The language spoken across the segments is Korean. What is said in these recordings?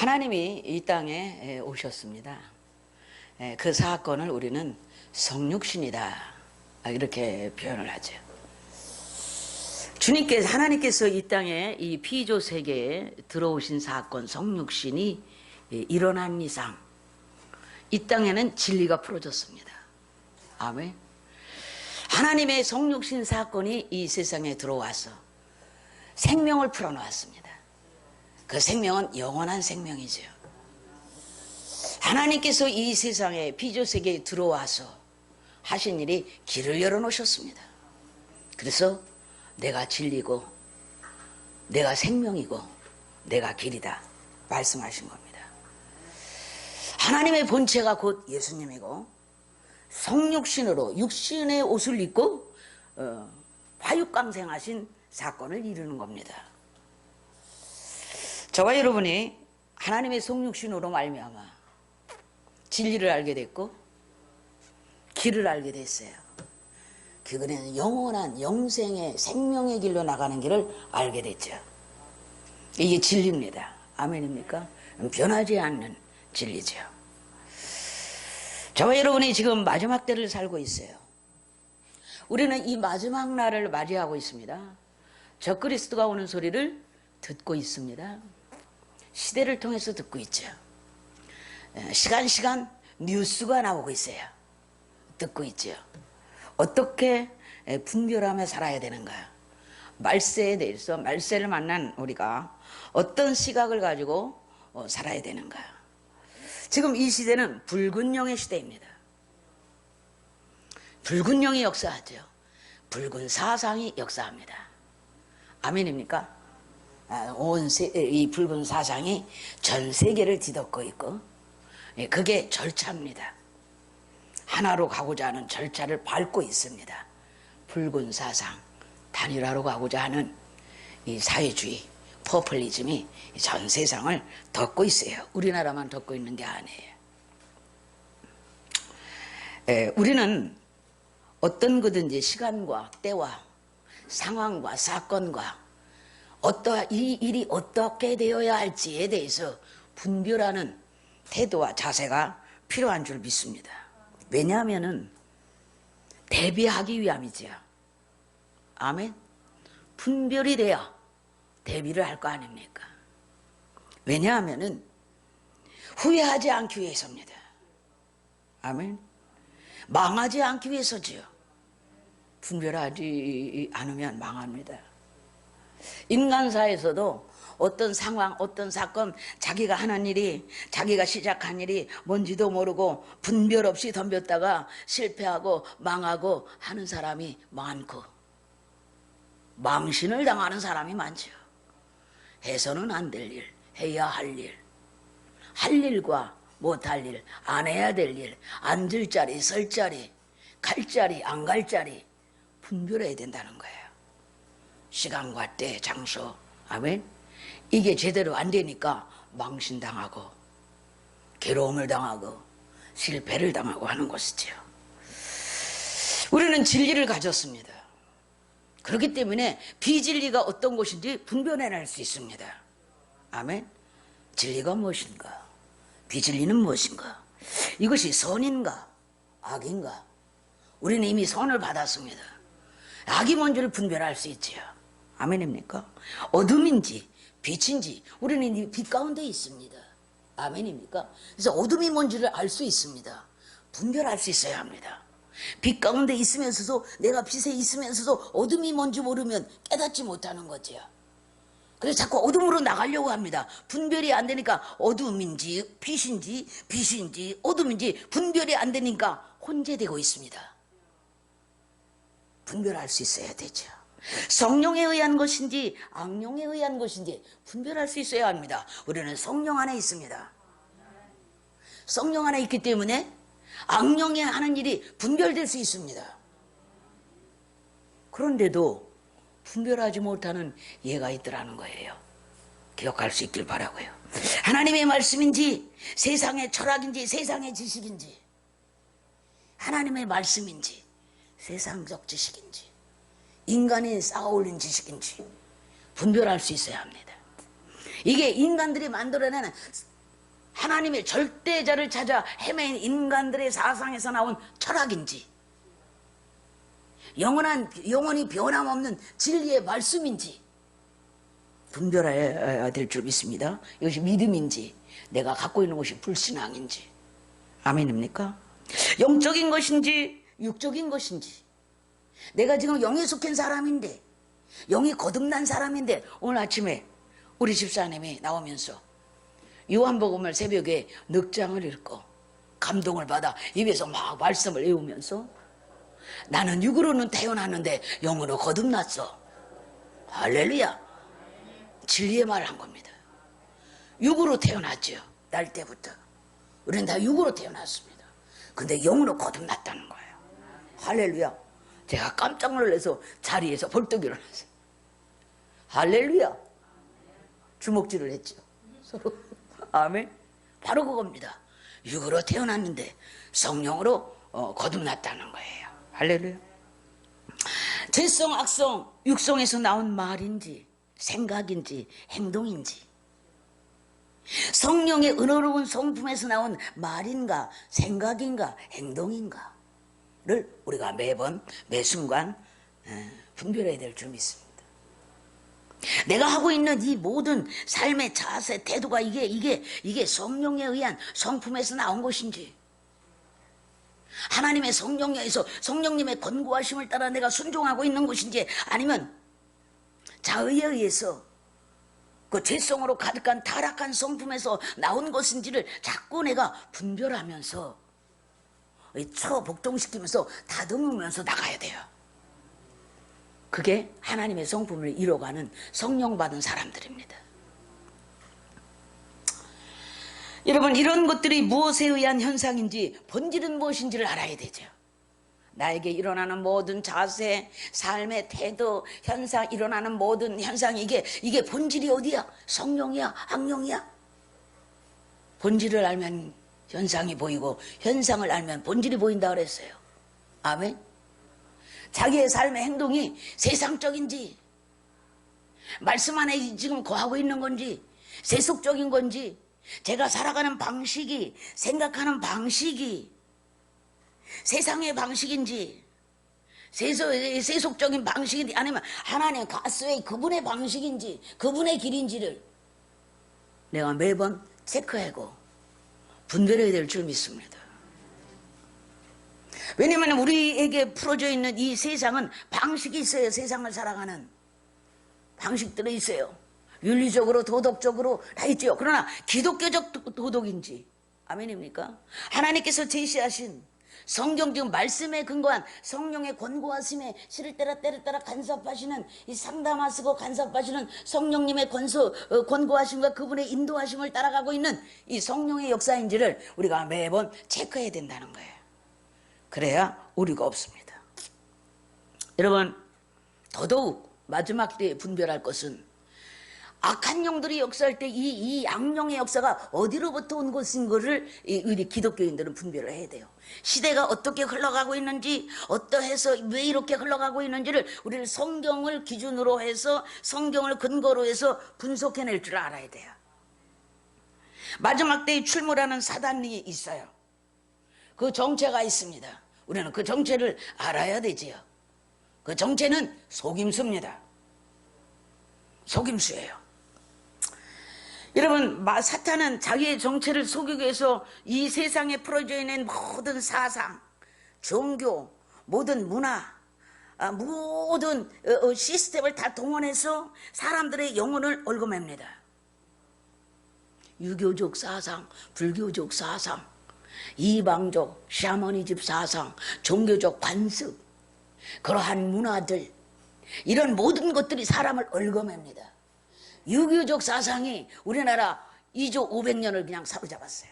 하나님이 이 땅에 오셨습니다. 그 사건을 우리는 성육신이다 이렇게 표현을 하죠. 하나님께서 이 땅에 이 피조 세계에 들어오신 사건 성육신이 일어난 이상 이 땅에는 진리가 풀어졌습니다. 아멘. 하나님의 성육신 사건이 이 세상에 들어와서 생명을 풀어놓았습니다. 그 생명은 영원한 생명이죠. 하나님께서 이 세상에 피조 세계에 들어와서 하신 일이 길을 열어놓으셨습니다. 그래서 내가 진리고 내가 생명이고 내가 길이다 말씀하신 겁니다. 하나님의 본체가 곧 예수님이고 성육신으로 육신의 옷을 입고 화육강생하신 사건을 이루는 겁니다. 저와 여러분이 하나님의 성육신으로 말미암아 진리를 알게 됐고 길을 알게 됐어요. 그거는 영원한 영생의 생명의 길로 나가는 길을 알게 됐죠. 이게 진리입니다. 아멘입니까? 변하지 않는 진리죠. 저와 여러분이 지금 마지막 때를 살고 있어요. 우리는 이 마지막 날을 맞이하고 있습니다. 적그리스도가 오는 소리를 듣고 있습니다. 시대를 통해서 듣고 있죠. 시간 뉴스가 나오고 있어요. 듣고 있죠. 어떻게 분별하며 살아야 되는가. 말세에 대해서 말세를 만난 우리가 어떤 시각을 가지고 살아야 되는가. 지금 이 시대는 붉은 영의 시대입니다. 붉은 영이 역사하죠. 붉은 사상이 역사합니다. 아멘입니까? 이 붉은 사상이 전 세계를 뒤덮고 있고 그게 절차입니다. 하나로 가고자 하는 절차를 밟고 있습니다. 붉은 사상, 단일화로 가고자 하는 이 사회주의, 포퓰리즘이 전 세상을 덮고 있어요. 우리나라만 덮고 있는 게 아니에요. 우리는 어떤 거든지 시간과 때와 상황과 사건과 이 일이 어떻게 되어야 할지에 대해서 분별하는 태도와 자세가 필요한 줄 믿습니다. 왜냐하면 대비하기 위함이죠. 아멘. 분별이 돼야 대비를 할 거 아닙니까? 왜냐하면 후회하지 않기 위해서입니다. 아멘. 망하지 않기 위해서지요. 분별하지 않으면 망합니다. 인간사에서도 어떤 상황, 어떤 사건, 자기가 하는 일이, 자기가 시작한 일이 뭔지도 모르고 분별 없이 덤볐다가 실패하고 망하고 하는 사람이 많고 망신을 당하는 사람이 많죠. 해서는 안 될 일, 해야 할 일, 할 일과 못할 일, 안 해야 될 일, 앉을 자리, 설 자리, 갈 자리, 안 갈 자리 분별해야 된다는 거예요. 시간과 때, 장소, 아멘. 이게 제대로 안 되니까 망신당하고 괴로움을 당하고 실패를 당하고 하는 것이죠. 우리는 진리를 가졌습니다. 그렇기 때문에 비진리가 어떤 것인지 분별해낼 수 있습니다. 아멘. 진리가 무엇인가? 비진리는 무엇인가? 이것이 선인가? 악인가? 우리는 이미 선을 받았습니다. 악이 뭔지를 분별할 수 있지요. 아멘입니까? 어둠인지 빛인지 우리는 이 빛 가운데 있습니다. 아멘입니까? 그래서 어둠이 뭔지를 알 수 있습니다. 분별할 수 있어야 합니다. 빛 가운데 있으면서도 내가 빛에 있으면서도 어둠이 뭔지 모르면 깨닫지 못하는 거죠. 그래서 자꾸 어둠으로 나가려고 합니다. 분별이 안 되니까 어둠인지 빛인지 어둠인지 분별이 안 되니까 혼재되고 있습니다. 분별할 수 있어야 되죠. 성령에 의한 것인지 악령에 의한 것인지 분별할 수 있어야 합니다. 우리는 성령 안에 있습니다. 성령 안에 있기 때문에 악령이 하는 일이 분별될 수 있습니다. 그런데도 분별하지 못하는 예가 있더라는 거예요. 기억할 수 있길 바라고요. 하나님의 말씀인지 세상의 철학인지 세상의 지식인지 하나님의 말씀인지 세상적 지식인지 인간이 쌓아올린 지식인지 분별할 수 있어야 합니다. 이게 인간들이 만들어내는 하나님의 절대자를 찾아 헤매인 인간들의 사상에서 나온 철학인지, 영원히 변함없는 진리의 말씀인지 분별해야 될 줄 믿습니다. 이것이 믿음인지 내가 갖고 있는 것이 불신앙인지. 아멘입니까? 영적인 것인지 육적인 것인지, 내가 지금 영에 속한 사람인데, 영이 거듭난 사람인데, 오늘 아침에 우리 집사님이 나오면서 요한복음을 새벽에 넉 장을 읽고 감동을 받아 입에서 막 말씀을 외우면서 나는 육으로는 태어났는데 영으로 거듭났어. 할렐루야. 진리의 말을 한 겁니다. 육으로 태어났죠. 날 때부터 우리는 다 육으로 태어났습니다. 근데 영으로 거듭났다는 거예요. 할렐루야. 제가 깜짝 놀라서 자리에서 벌떡 일어났어요. 할렐루야. 주먹질을 했죠, 서로. 아멘. 바로 그겁니다. 육으로 태어났는데 성령으로 거듭났다는 거예요. 할렐루야. 죄성, 악성, 육성에서 나온 말인지 생각인지 행동인지, 성령의 은혜로운 성품에서 나온 말인가 생각인가 행동인가를 우리가 매번 매순간 분별해야 될 줄 믿습니다. 내가 하고 있는 이 모든 삶의 자세, 태도가 이게 성령에 의한 성품에서 나온 것인지, 하나님의 성령에서 성령님의 권고하심을 따라 내가 순종하고 있는 것인지, 아니면 자의에 의해서 그 죄성으로 가득한 타락한 성품에서 나온 것인지를 자꾸 내가 분별하면서 초복종시키면서 다듬으면서 나가야 돼요. 그게 하나님의 성품을 이뤄가는 성령 받은 사람들입니다. 여러분, 이런 것들이 무엇에 의한 현상인지, 본질은 무엇인지를 알아야 되죠. 나에게 일어나는 모든 자세, 삶의 태도, 현상, 일어나는 모든 현상, 이게 본질이 어디야? 성령이야? 악령이야? 본질을 알면 현상이 보이고 현상을 알면 본질이 보인다 그랬어요. 아멘. 자기의 삶의 행동이 세상적인지, 말씀 안에 지금 거하고 있는 건지, 세속적인 건지, 제가 살아가는 방식이, 생각하는 방식이 세상의 방식인지, 세속적인 방식인지, 아니면 하나님 가스의 그분의 방식인지, 그분의 길인지를 내가 매번 체크하고 분별해야 될 줄 믿습니다. 왜냐하면 우리에게 풀어져 있는 이 세상은 방식이 있어요. 세상을 살아가는 방식들이 있어요. 윤리적으로, 도덕적으로 다 있죠. 그러나 기독교적 도덕인지, 아멘입니까? 하나님께서 제시하신 성경, 지금 말씀에 근거한 성령의 권고하심에 실을 따라 간섭하시는, 이 상담하시고 간섭하시는 성령님의 권고하심과 그분의 인도하심을 따라가고 있는 이 성령의 역사인지를 우리가 매번 체크해야 된다는 거예요. 그래야 오류가 없습니다. 여러분, 더더욱 마지막 때에 분별할 것은, 악한 영들이 역사할 때 이 악령의 역사가 어디로부터 온 것인 것을 우리 기독교인들은 분별을 해야 돼요. 시대가 어떻게 흘러가고 있는지, 어떠해서 왜 이렇게 흘러가고 있는지를 우리는 성경을 기준으로 해서, 성경을 근거로 해서 분석해낼 줄 알아야 돼요. 마지막 때에 출몰하는 사단이 있어요. 그 정체가 있습니다. 우리는 그 정체를 알아야 되지요. 그 정체는 속임수입니다. 속임수예요. 여러분, 사탄은 자기의 정체를 속이기 위해서 이 세상에 풀어져 있는 모든 사상, 종교, 모든 문화, 모든 시스템을 다 동원해서 사람들의 영혼을 얽어맵니다. 유교적 사상, 불교적 사상, 이방적 샤머니즘 사상, 종교적 관습, 그러한 문화들, 이런 모든 것들이 사람을 얽어맵니다. 유교적 사상이 우리나라 2조 500년을 그냥 사로잡았어요.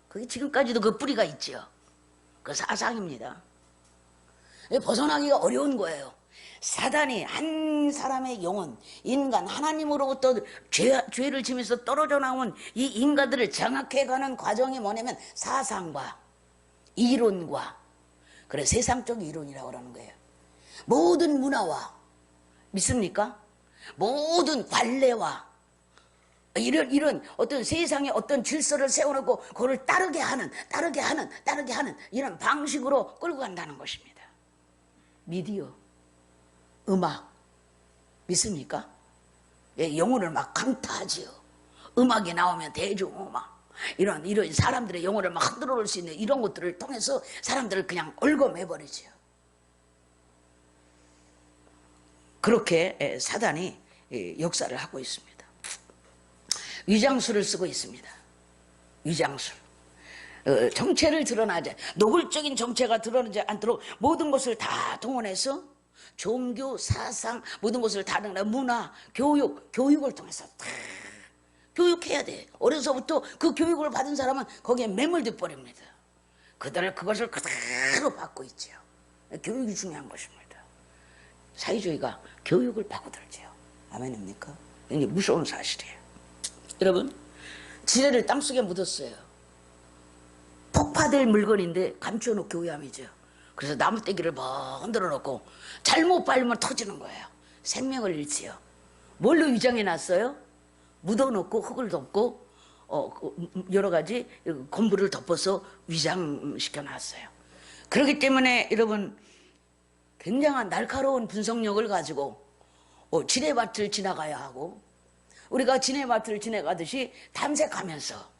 그게 지금까지도 그 뿌리가 있죠. 그 사상입니다. 벗어나기가 어려운 거예요. 사단이 한 사람의 영혼, 인간, 하나님으로부터 죄를 지면서 떨어져 나온 이 인간들을 장악해가는 과정이 뭐냐면 사상과 이론과, 그래 세상적 이론이라고 그러는 거예요. 모든 문화와, 믿습니까? 모든 관례와 이런 어떤 세상에 어떤 질서를 세워놓고 그걸 따르게 하는 이런 방식으로 끌고 간다는 것입니다. 미디어, 음악, 믿습니까? 예, 영혼을 막 강타하지요. 음악이 나오면 대중음악, 이런 사람들의 영혼을 막 흔들어 놓을 수 있는 이런 것들을 통해서 사람들을 그냥 얽어매버리지요. 그렇게 사단이 역사를 하고 있습니다. 위장술을 쓰고 있습니다. 위장술. 정체를 드러나지, 노골적인 정체가 드러나지 않도록 모든 것을 다 동원해서 종교, 사상, 모든 것을 다 등한 문화, 교육을 통해서 다 교육해야 돼. 어려서부터 그 교육을 받은 사람은 거기에 매몰돼 버립니다. 그것을 그대로 받고 있죠. 교육이 중요한 것입니다. 사회주의가 교육을 파고들죠. 아멘입니까? 이게 무서운 사실이에요. 여러분, 지뢰를 땅속에 묻었어요. 폭파될 물건인데 감춰놓고 위험이죠. 그래서 나무떼기를 막 흔들어 놓고 잘못 밟으면 터지는 거예요. 생명을 잃지요. 뭘로 위장해 놨어요? 묻어놓고 흙을 덮고 여러 가지 건물을 덮어서 위장시켜 놨어요. 그렇기 때문에 여러분, 굉장한 날카로운 분석력을 가지고 지뢰밭을 지나가야 하고, 우리가 지뢰밭을 지나가듯이 탐색하면서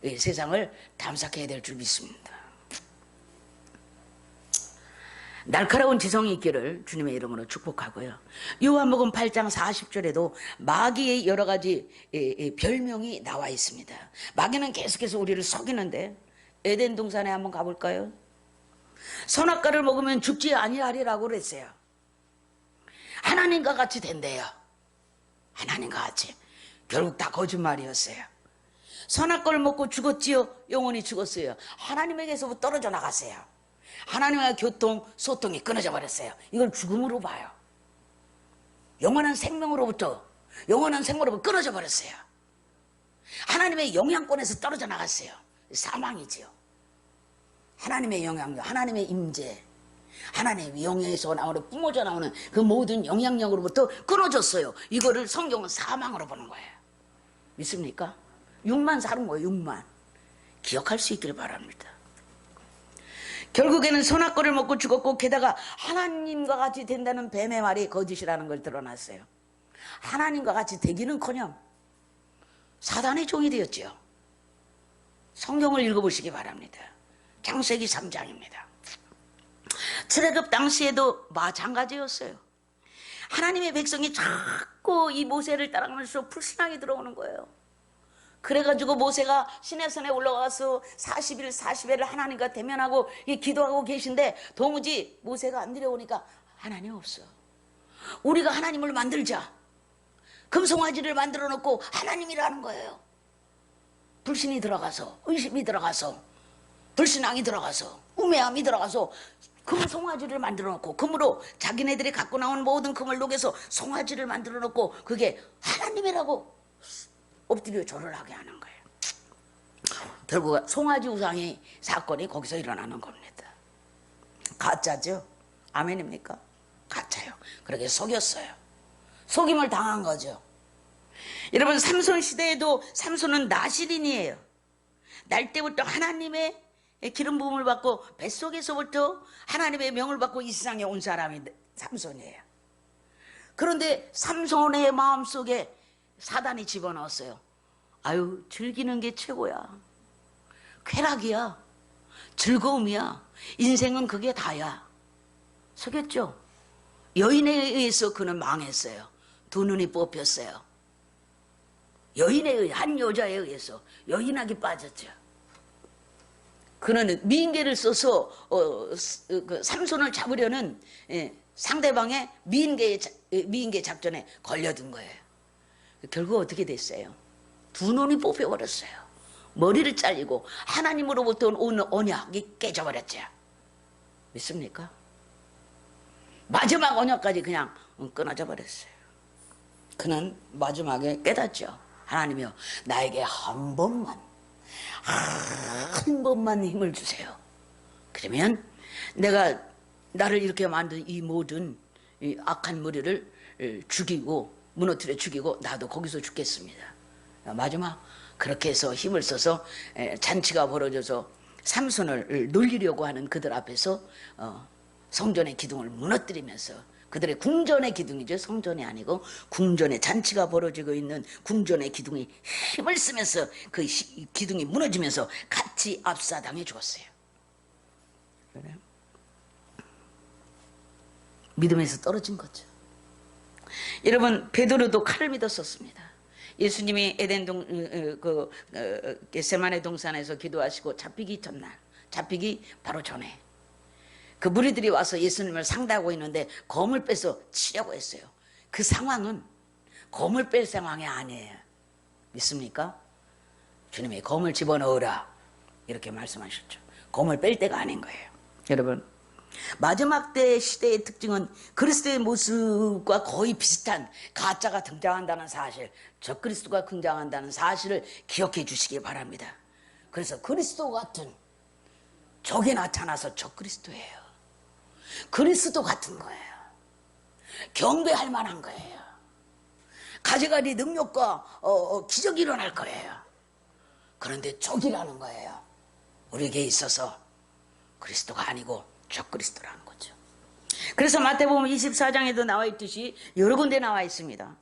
이 세상을 탐색해야 될 줄 믿습니다. 날카로운 지성이 있기를 주님의 이름으로 축복하고요. 요한복음 8장 40절에도 마귀의 여러 가지 별명이 나와 있습니다. 마귀는 계속해서 우리를 속이는데, 에덴 동산에 한번 가볼까요? 선악과를 먹으면 죽지 아니하리라고 그랬어요. 하나님과 같이 된대요. 하나님과 같이. 결국 다 거짓말이었어요. 선악과를 먹고 죽었지요? 영혼이 죽었어요. 하나님에게서부터 떨어져 나갔어요. 하나님과의 소통이 끊어져 버렸어요. 이걸 죽음으로 봐요. 영원한 생명으로부터 끊어져 버렸어요. 하나님의 영향권에서 떨어져 나갔어요. 사망이지요. 하나님의 영향력, 하나님의 임재, 하나님의 영에서 나오는, 뿜어져 나오는 그 모든 영향력으로부터 끊어졌어요. 이거를 성경은 사망으로 보는 거예요. 믿습니까? 6만 사는 거예요. 6만. 기억할 수 있길 바랍니다. 결국에는 선악과를 먹고 죽었고, 게다가 하나님과 같이 된다는 뱀의 말이 거짓이라는 걸 드러났어요. 하나님과 같이 되기는커녕 사단의 종이 되었죠. 성경을 읽어보시기 바랍니다. 창세기 3장입니다. 출애굽 당시에도 마찬가지였어요. 하나님의 백성이 자꾸 이 모세를 따라가면서 불신앙이 들어오는 거예요. 그래가지고 모세가 시내산에 올라가서 40일 40회를 하나님과 대면하고 기도하고 계신데, 도무지 모세가 안 들여오니까 하나님 없어. 우리가 하나님을 만들자. 금송아지를 만들어 놓고 하나님이라는 거예요. 불신이 들어가서, 의심이 들어가서, 불신앙이 들어가서, 우매함이 들어가서 금송아지를 만들어 놓고, 금으로 자기네들이 갖고 나온 모든 금을 녹여서 송아지를 만들어 놓고, 그게 하나님이라고 엎드려 절을 하게 하는 거예요. 결국 송아지 우상의 사건이 거기서 일어나는 겁니다. 가짜죠? 아멘입니까? 가짜요. 그렇게 속였어요. 속임을 당한 거죠. 여러분, 삼손 시대에도 삼손은 나실인이에요. 날 때부터 하나님의 기름 부음을 받고 뱃속에서부터 하나님의 명을 받고 이 세상에 온 사람이 삼손이에요. 그런데 삼손의 마음속에 사단이 집어넣었어요. 아유, 즐기는 게 최고야. 쾌락이야. 즐거움이야. 인생은 그게 다야. 속였죠? 여인에 의해서 그는 망했어요. 두 눈이 뽑혔어요. 한 여자에 의해서 여인에게 빠졌죠. 그는 미인계를 써서 그 삼손을 잡으려는 상대방의 미인계 작전에 걸려든 거예요. 결국 어떻게 됐어요? 두 눈이 뽑혀버렸어요. 머리를 잘리고 하나님으로부터 온 언약이 깨져버렸죠. 믿습니까? 마지막 언약까지 그냥 끊어져 버렸어요. 그는 마지막에 깨닫죠. 하나님이여, 나에게 한 번만 힘을 주세요. 그러면 내가 나를 이렇게 만든 이 모든 이 악한 무리를 죽이고 무너뜨려 죽이고 나도 거기서 죽겠습니다. 마지막 그렇게 해서 힘을 써서 잔치가 벌어져서 삼손을 놀리려고 하는 그들 앞에서 성전의 기둥을 무너뜨리면서, 그들의 궁전의 기둥이죠, 성전이 아니고 궁전의 잔치가 벌어지고 있는 궁전의 기둥이 힘을 쓰면서 그 기둥이 무너지면서 같이 압사당해 죽었어요. 그래요? 믿음에서 떨어진 거죠. 여러분, 베드로도 칼을 믿었었습니다. 예수님이 겟세마네 동산에서 기도하시고 잡히기 전날, 잡히기 바로 전에 그 무리들이 와서 예수님을 상대하고 있는데 검을 빼서 치려고 했어요. 그 상황은 검을 뺄 상황이 아니에요. 믿습니까? 주님이 검을 집어넣으라 이렇게 말씀하셨죠. 검을 뺄 때가 아닌 거예요. 여러분, 마지막 때 시대의 특징은 그리스도의 모습과 거의 비슷한 가짜가 등장한다는 사실, 적그리스도가 등장한다는 사실을 기억해 주시기 바랍니다. 그래서 그리스도 같은 적이 나타나서 적그리스도예요. 그리스도 같은 거예요. 경배할 만한 거예요. 가지가지 능력과 기적이 일어날 거예요. 그런데 적이라는 거예요. 우리에게 있어서 그리스도가 아니고 적그리스도라는 거죠. 그래서 마태복음 24장에도 나와 있듯이 여러 군데 나와 있습니다.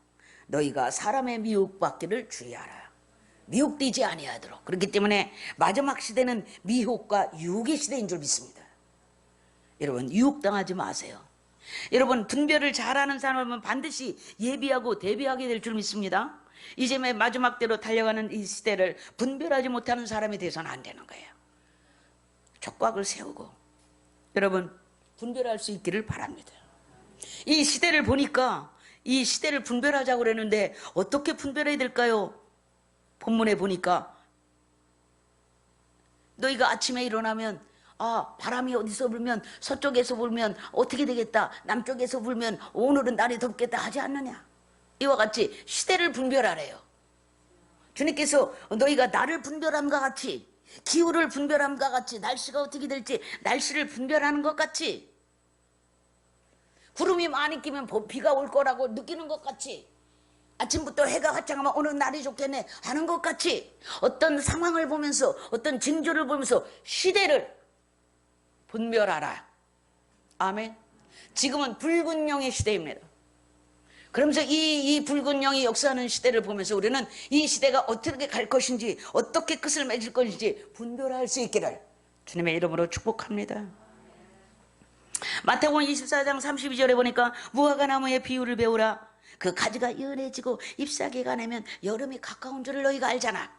너희가 사람의 미혹받기를 주의하라. 미혹되지 아니하도록. 그렇기 때문에 마지막 시대는 미혹과 유혹의 시대인 줄 믿습니다. 여러분, 유혹당하지 마세요. 여러분, 분별을 잘하는 사람은 반드시 예비하고 대비하게 될 줄 믿습니다. 이제 마지막 때로 달려가는 이 시대를 분별하지 못하는 사람이 돼서는 안 되는 거예요. 촉각을 세우고 여러분, 분별할 수 있기를 바랍니다. 이 시대를 보니까 이 시대를 분별하자고 그랬는데 어떻게 분별해야 될까요? 본문에 보니까 너희가 아침에 일어나면 바람이 어디서 불면 서쪽에서 불면 어떻게 되겠다, 남쪽에서 불면 오늘은 날이 덥겠다 하지 않느냐. 이와 같이 시대를 분별하래요. 주님께서 너희가 나를 분별함과 같이, 기후를 분별함과 같이, 날씨가 어떻게 될지 날씨를 분별하는 것 같이, 구름이 많이 끼면 비가 올 거라고 느끼는 것 같이, 아침부터 해가 화창하면 오늘 날이 좋겠네 하는 것 같이, 어떤 상황을 보면서, 어떤 징조를 보면서 시대를 분별하라. 아멘. 지금은 붉은 영의 시대입니다. 그러면서 이 붉은 영이 역사하는 시대를 보면서 우리는 이 시대가 어떻게 갈 것인지, 어떻게 끝을 맺을 것인지 분별할 수 있기를 주님의 이름으로 축복합니다. 마태복음 24장 32절에 보니까 무화과 나무의 비유를 배우라. 그 가지가 연해지고 잎사귀가 내면 여름이 가까운 줄을 너희가 알잖아.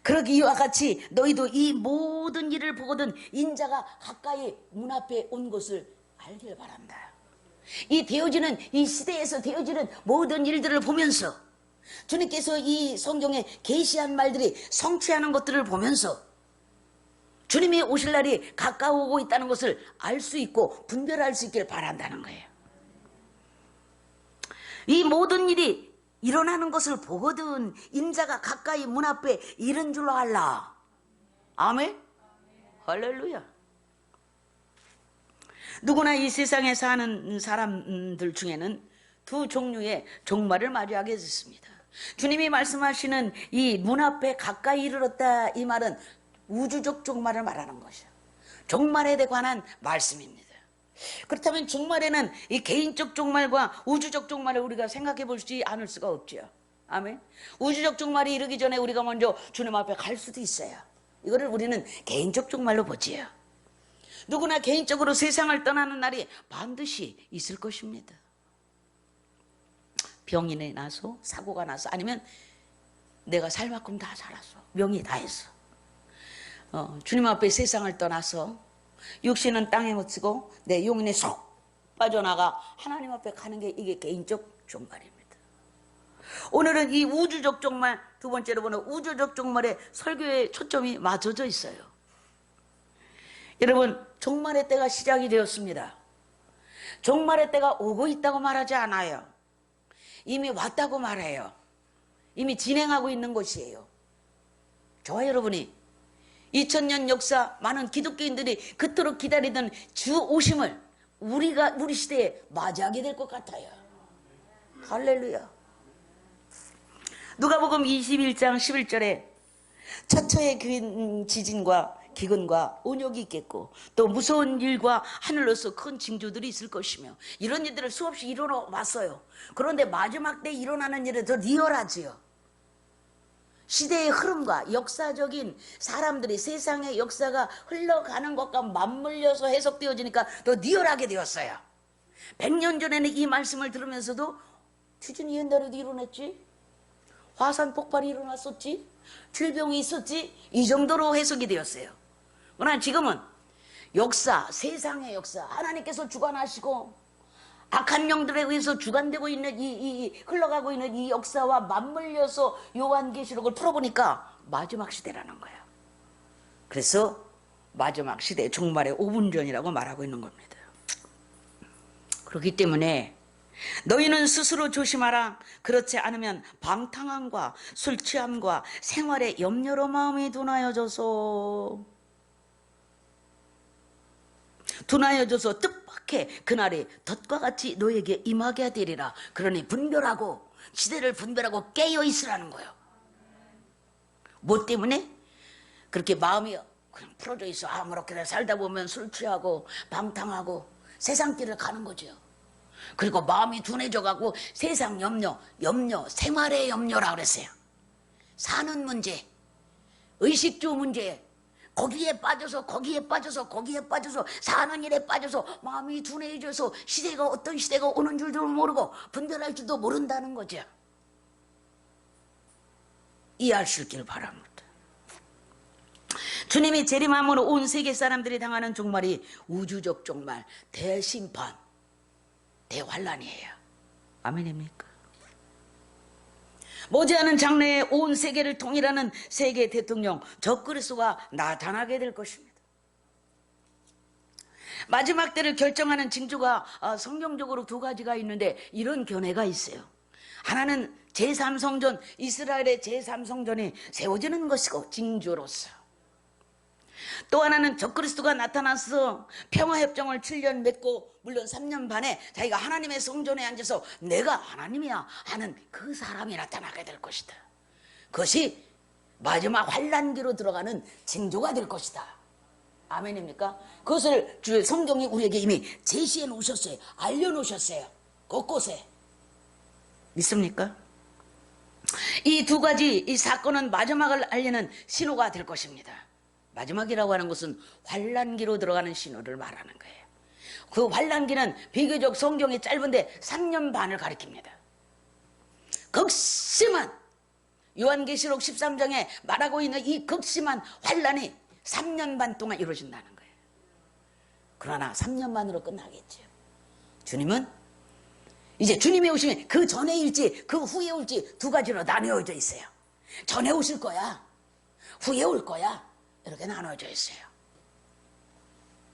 그러기와 같이 너희도 이 모든 일을 보거든 인자가 가까이 문 앞에 온 것을 알길 바란다. 이 되어지는, 이 시대에서 되어지는 모든 일들을 보면서, 주님께서 이 성경에 계시한 말들이 성취하는 것들을 보면서 주님이 오실 날이 가까워오고 있다는 것을 알 수 있고 분별할 수 있길 바란다는 거예요. 이 모든 일이 일어나는 것을 보거든 인자가 가까이 문 앞에 이른 줄로 알라. 아멘. 할렐루야. 누구나 이 세상에 사는 사람들 중에는 두 종류의 종말을 맞이하게 됐습니다. 주님이 말씀하시는 이 문 앞에 가까이 이르렀다, 이 말은 우주적 종말을 말하는 것이요, 종말에 관한 말씀입니다. 그렇다면 종말에는 이 개인적 종말과 우주적 종말을 우리가 생각해 보지 않을 수가 없지요. 아멘. 우주적 종말이 이르기 전에 우리가 먼저 주님 앞에 갈 수도 있어요. 이거를 우리는 개인적 종말로 보지요. 누구나 개인적으로 세상을 떠나는 날이 반드시 있을 것입니다. 병이 나서, 사고가 나서, 아니면 내가 살 만큼 다 살았어, 명이 다 했어, 주님 앞에 세상을 떠나서 육신은 땅에 묻히고 내 영혼이 쏙 빠져나가 하나님 앞에 가는 게 이게 개인적 종말입니다. 오늘은 이 우주적 종말, 두 번째로 보는 우주적 종말에 설교의 초점이 맞춰져 있어요. 여러분, 종말의 때가 시작이 되었습니다. 종말의 때가 오고 있다고 말하지 않아요. 이미 왔다고 말해요. 이미 진행하고 있는 것이에요. 저와 여러분이 2000년 역사, 많은 기독교인들이 그토록 기다리던 주 오심을 우리 시대에 맞이하게 될 것 같아요. 할렐루야. 누가복음 21장 11절에 처처의 지진과 기근과 온역이 있겠고 또 무서운 일과 하늘로서 큰 징조들이 있을 것이며 이런 일들을 수없이 일어나 왔어요. 그런데 마지막 때 일어나는 일은 더 리얼하지요. 시대의 흐름과 역사적인 사람들이 세상의 역사가 흘러가는 것과 맞물려서 해석되어지니까 더 리얼하게 되었어요. 100년 전에는 이 말씀을 들으면서도 추진이 옛날에도 일어났지, 화산 폭발이 일어났었지, 질병이 있었지, 이 정도로 해석이 되었어요. 그러나 지금은 역사, 세상의 역사, 하나님께서 주관하시고 악한 영들에 의해서 주관되고 있는 흘러가고 있는 이 역사와 맞물려서 요한계시록을 풀어보니까 마지막 시대라는 거예요. 그래서 마지막 시대 종말의 5분 전이라고 말하고 있는 겁니다. 그렇기 때문에 너희는 스스로 조심하라. 그렇지 않으면 방탕함과 술 취함과 생활의 염려로 마음이 둔하여져서 뜻밖의 그날이 덫과 같이 너에게 임하게 되리라. 그러니 분별하고, 시대를 분별하고 깨어 있으라는 거예요. 뭐 때문에? 그렇게 마음이 그냥 풀어져 있어. 아무렇게나 살다 보면 술 취하고 방탕하고 세상 길을 가는 거죠. 그리고 마음이 둔해져가고 세상 염려, 생활의 염려라 그랬어요. 사는 문제, 의식주 문제, 거기에 빠져서 사는 일에 빠져서 마음이 둔해져서 시대가 어떤 시대가 오는 줄도 모르고 분별할 줄도 모른다는 거죠. 이해할 수 있기를 바랍니다. 주님이 재림함으로 온 세계 사람들이 당하는 종말이 우주적 종말, 대심판, 대환란이에요. 아멘입니까? 머지않은 장래에 온 세계를 통일하는 세계 대통령 적그리스도가 나타나게 될 것입니다. 마지막 때를 결정하는 징조가 성경적으로 두 가지가 있는데 이런 견해가 있어요. 하나는 제3성전, 이스라엘의 제3성전이 세워지는 것이고 징조로서, 또 하나는 적그리스도가 나타나서 평화협정을 7년 맺고 물론 3년 반에 자기가 하나님의 성전에 앉아서 내가 하나님이야 하는 그 사람이 나타나게 될 것이다. 그것이 마지막 환란기로 들어가는 징조가 될 것이다. 아멘입니까? 그것을 주의 성경이 우리에게 이미 제시해 놓으셨어요. 알려놓으셨어요. 곳곳에. 믿습니까? 이 두 가지 이 사건은 마지막을 알리는 신호가 될 것입니다. 마지막이라고 하는 것은 환란기로 들어가는 신호를 말하는 거예요. 그 환란기는 비교적 성경이 짧은데 3년 반을 가리킵니다. 극심한 요한계시록 13장에 말하고 있는 이 극심한 환란이 3년 반 동안 이루어진다는 거예요. 그러나 3년 만으로 끝나겠죠. 주님은 이제 주님이 오시면 그 전에 일지 그 후에 올지 두 가지로 나뉘어져 있어요. 전에 오실 거야, 후에 올 거야, 이렇게 나눠져 있어요.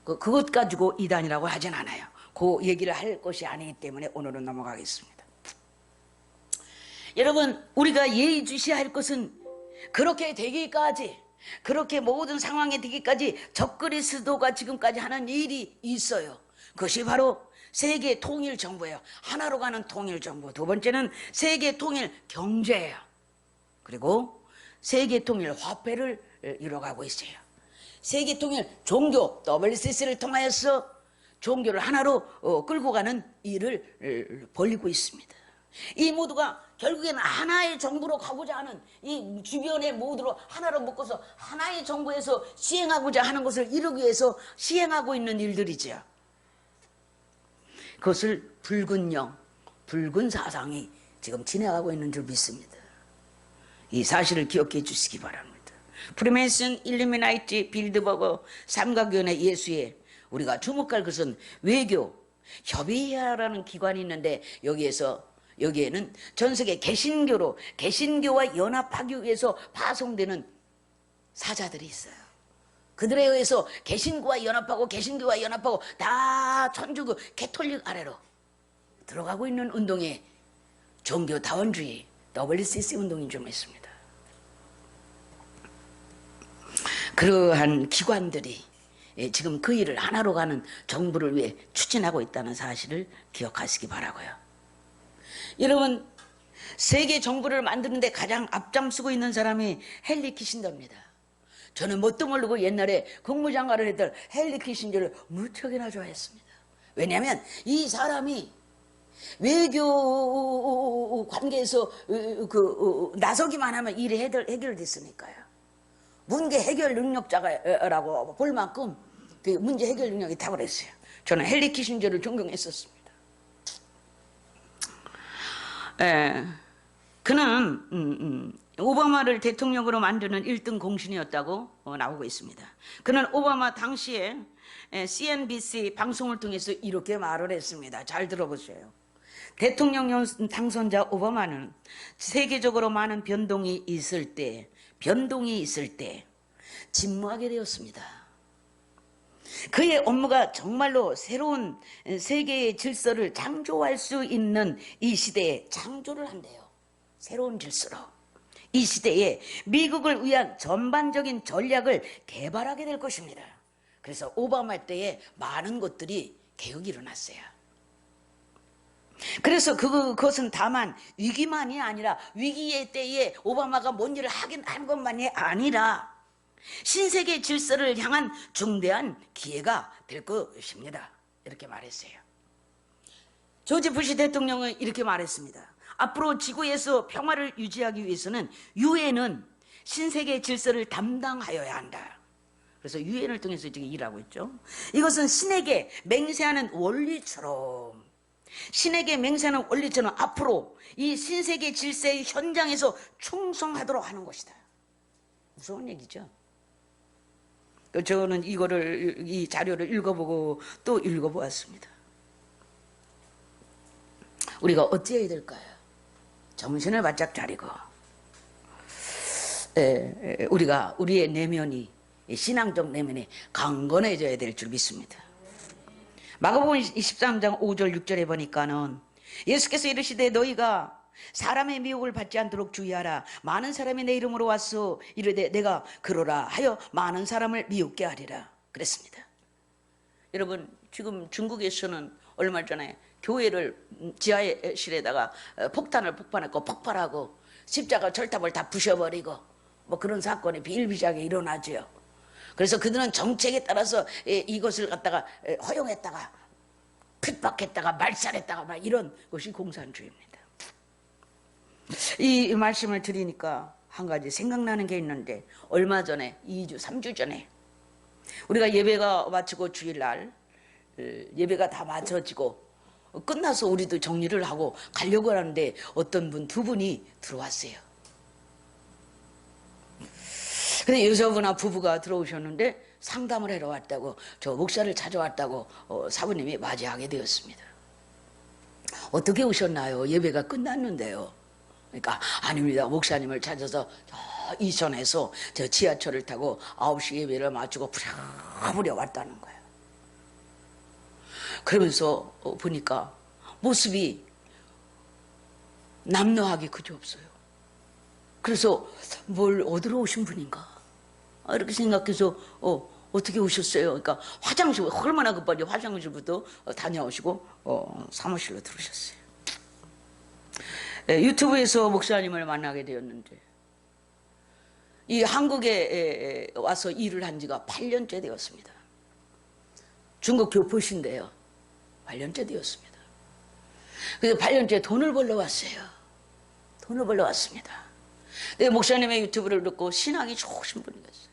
그것 가지고 이단이라고 하진 않아요. 그 얘기를 할 것이 아니기 때문에 오늘은 넘어가겠습니다. 여러분, 우리가 예의주시해야 할 것은 그렇게 되기까지, 그렇게 모든 상황에 되기까지 적그리스도가 지금까지 하는 일이 있어요. 그것이 바로 세계 통일 정부예요. 하나로 가는 통일 정부. 두 번째는 세계 통일 경제예요. 그리고 세계 통일 화폐를 이뤄가고 있어요. 세계 통일 종교 WCC를 통하여서 종교를 하나로 끌고 가는 일을 벌이고 있습니다. 이 모두가 결국에는 하나의 정부로 가고자 하는, 이 주변의 모두로 하나로 묶어서 하나의 정부에서 시행하고자 하는 것을 이루기 위해서 시행하고 있는 일들이죠. 그것을 붉은 영, 붉은 사상이 지금 진행하고 있는 줄 믿습니다. 이 사실을 기억해 주시기 바랍니다. 프리메이슨, 일루미나이티, 빌드버거, 삼각위원회, 예수회, 우리가 주목할 것은 외교 협의회라는 기관이 있는데 여기에는 전 세계 개신교와 연합하기 위해서 파송되는 사자들이 있어요. 그들에 의해서 개신교와 연합하고 다 천주교 캐톨릭 아래로 들어가고 있는 운동에 종교다원주의 WCC 운동이 좀 있습니다. 그러한 기관들이 지금 그 일을 하나로 가는 정부를 위해 추진하고 있다는 사실을 기억하시기 바라고요. 여러분, 세계 정부를 만드는데 가장 앞장서고 있는 사람이 헨리 키신더입니다. 저는 뭣도 모르고 옛날에 국무장관을 했던 헨리 키신저를 무척이나 좋아했습니다. 왜냐하면 이 사람이 외교 관계에서 나서기만 하면 일이 해결됐으니까요. 문제 해결 능력자라고 볼 만큼 그 문제 해결 능력이 탁월했어요. 저는 헨리 키신저를 존경했었습니다. 그는 오바마를 대통령으로 만드는 1등 공신이었다고 나오고 있습니다. 그는 오바마 당시에 CNBC 방송을 통해서 이렇게 말을 했습니다. 잘 들어보세요. 대통령 당선자 오바마는 세계적으로 많은 변동이 있을 때 진무하게 되었습니다. 그의 업무가 정말로 새로운 세계의 질서를 창조할 수 있는 이 시대에 창조를 한대요. 새로운 질서로. 이 시대에 미국을 위한 전반적인 전략을 개발하게 될 것입니다. 그래서 오바마 때에 많은 것들이 개혁이 일어났어요. 그래서 그것은 다만 위기만이 아니라 위기의 때에 오바마가 뭔 일을 한 것만이 아니라 신세계 질서를 향한 중대한 기회가 될 것입니다. 이렇게 말했어요. 조지 부시 대통령은 이렇게 말했습니다. 앞으로 지구에서 평화를 유지하기 위해서는 유엔은 신세계 질서를 담당하여야 한다. 그래서 유엔을 통해서 지금 일하고 있죠. 이것은 신에게 맹세하는 원리처럼 앞으로 이 신세계 질서의 현장에서 충성하도록 하는 것이다. 무서운 얘기죠. 저는 이 자료를 읽어보고 또 읽어보았습니다. 우리가 어찌해야 될까요? 정신을 바짝 차리고 우리의 내면이, 신앙적 내면이 강건해져야 될 줄 믿습니다. 마가복음 23장 5절 6절에 보니까는 예수께서 이르시되 너희가 사람의 미혹을 받지 않도록 주의하라. 많은 사람이 내 이름으로 와서 이르되 내가 그러라 하여 많은 사람을 미혹게 하리라 그랬습니다. 여러분, 지금 중국에서는 얼마 전에 교회를 지하실에다가 폭탄을 폭발했고 폭발하고 십자가 절탑을 다 부셔버리고 뭐 그런 사건이 비일비재하게 일어나죠. 그래서 그들은 정책에 따라서 이것을 갖다가 허용했다가 핍박했다가 말살했다가 막 이런 것이 공산주의입니다. 이 말씀을 드리니까 한 가지 생각나는 게 있는데, 얼마 전에 2주 3주 전에 우리가 예배가 마치고 주일날 예배가 다 마쳐지고 끝나서 우리도 정리를 하고 가려고 하는데 어떤 분 두 분이 들어왔어요. 근데 여자분과 부부가 들어오셨는데 상담을 하러 왔다고, 저 목사를 찾아왔다고 사부님이 맞이하게 되었습니다. 어떻게 오셨나요? 예배가 끝났는데요. 그러니까 아닙니다. 목사님을 찾아서 이천에서 저 지하철을 타고 9시 예배를 마치고 부랴부랴 왔다는 거예요. 그러면서 보니까 모습이 남녀하기 그지없어요. 그래서 뭘 얻으러 오신 분인가 이렇게 생각해서 어떻게 오셨어요? 그러니까 화장실, 얼마나 급한지 화장실부터 다녀오시고 사무실로 들어오셨어요. 유튜브에서 목사님을 만나게 되었는데, 이 한국에 와서 일을 한 지가 8년째 되었습니다. 중국 교포신데요. 8년째 되었습니다. 그래서 8년째 돈을 벌러 왔어요. 돈을 벌러 왔습니다. 근데 목사님의 유튜브를 듣고 신앙이 좋으신 분이었어요.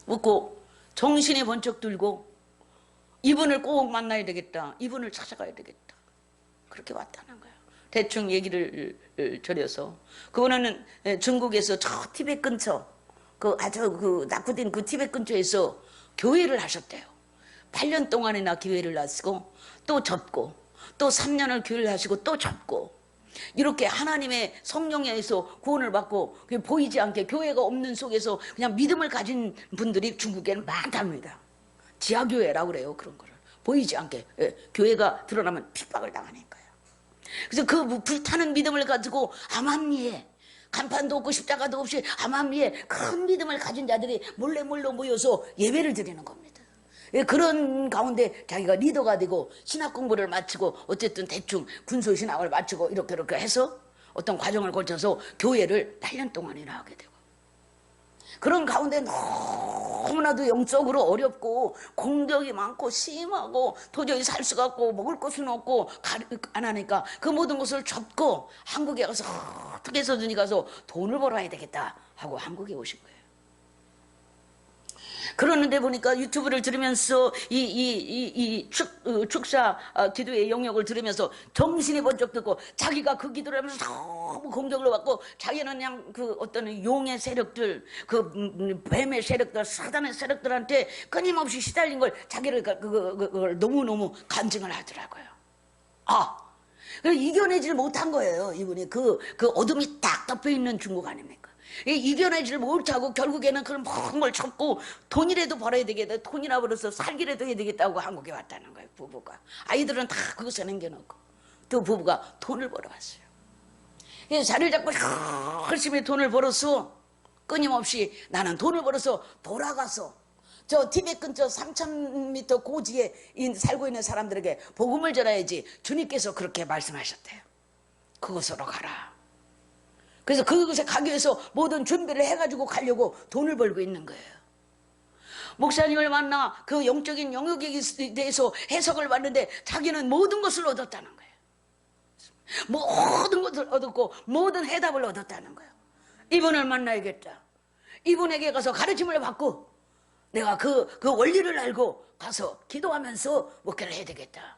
웃고 정신이 번쩍 들고 이분을 꼭 만나야 되겠다, 이분을 찾아가야 되겠다, 그렇게 왔다는 거예요. 대충 얘기를 저려서 그분은 중국에서 저 티베트 근처 아주 낙후된 그 티베트 근처에서 교회를 하셨대요. 8년 동안이나 교회를 하시고 또 접고 또 3년을 교회를 하시고 또 접고, 이렇게 하나님의 성령에 의해서 구원을 받고 보이지 않게 교회가 없는 속에서 그냥 믿음을 가진 분들이 중국에는 많답니다. 지하교회라고 그래요. 그런 거를 보이지 않게 교회가 드러나면 핍박을 당하니까요. 그래서 그 불타는 믿음을 가지고 암암리에, 간판도 없고 십자가도 없이 암암리에 큰 믿음을 가진 자들이 몰래 모여서 예배를 드리는 겁니다. 예, 그런 가운데 자기가 리더가 되고 신학 공부를 마치고 어쨌든 대충 군소신학을 마치고 이렇게 해서 어떤 과정을 거쳐서 교회를 8년 동안이나 하게 되고, 그런 가운데 너무나도 영적으로 어렵고 공격이 많고 심하고 도저히 살 수가 없고 먹을 것은 없고 안 하니까 그 모든 것을 접고 한국에 가서 어떻게 해서든지 가서 돈을 벌어야 되겠다 하고 한국에 오신 거예요. 그러는데 보니까 유튜브를 들으면서 축사 기도의 영역을 들으면서 정신이 번쩍 들고, 자기가 그 기도를 하면서 너무 공격을 받고, 자기는 그냥 그 어떤 용의 세력들, 그 뱀의 세력들, 사단의 세력들한테 끊임없이 시달린 걸 자기를 그걸 너무너무 간증을 하더라고요. 이겨내질 못한 거예요. 이분이 그 어둠이 딱 덮여 있는 중국 아닙니까? 이겨내질 못하고 결국에는 그런 모든 걸 참고 돈이라도 벌어야 되겠다, 돈이나 벌어서 살기라도 해야 되겠다고 한국에 왔다는 거예요. 부부가. 아이들은 다 그것에 남겨놓고 또 부부가 돈을 벌어왔어요. 자리를 잡고 열심히 돈을 벌어서 끊임없이 나는 돈을 벌어서 돌아가서 저 티베트 근처 3,000m 고지에 살고 있는 사람들에게 복음을 전해야지, 주님께서 그렇게 말씀하셨대요. 그곳으로 가라. 그래서 그곳에 가기 위해서 모든 준비를 해가지고 가려고 돈을 벌고 있는 거예요. 목사님을 만나 그 영적인 영역에 대해서 해석을 받는데 자기는 모든 것을 얻었다는 거예요. 모든 것을 얻었고 모든 해답을 얻었다는 거예요. 이분을 만나야겠다. 이분에게 가서 가르침을 받고 내가 그 원리를 알고 가서 기도하면서 목회를 해야 되겠다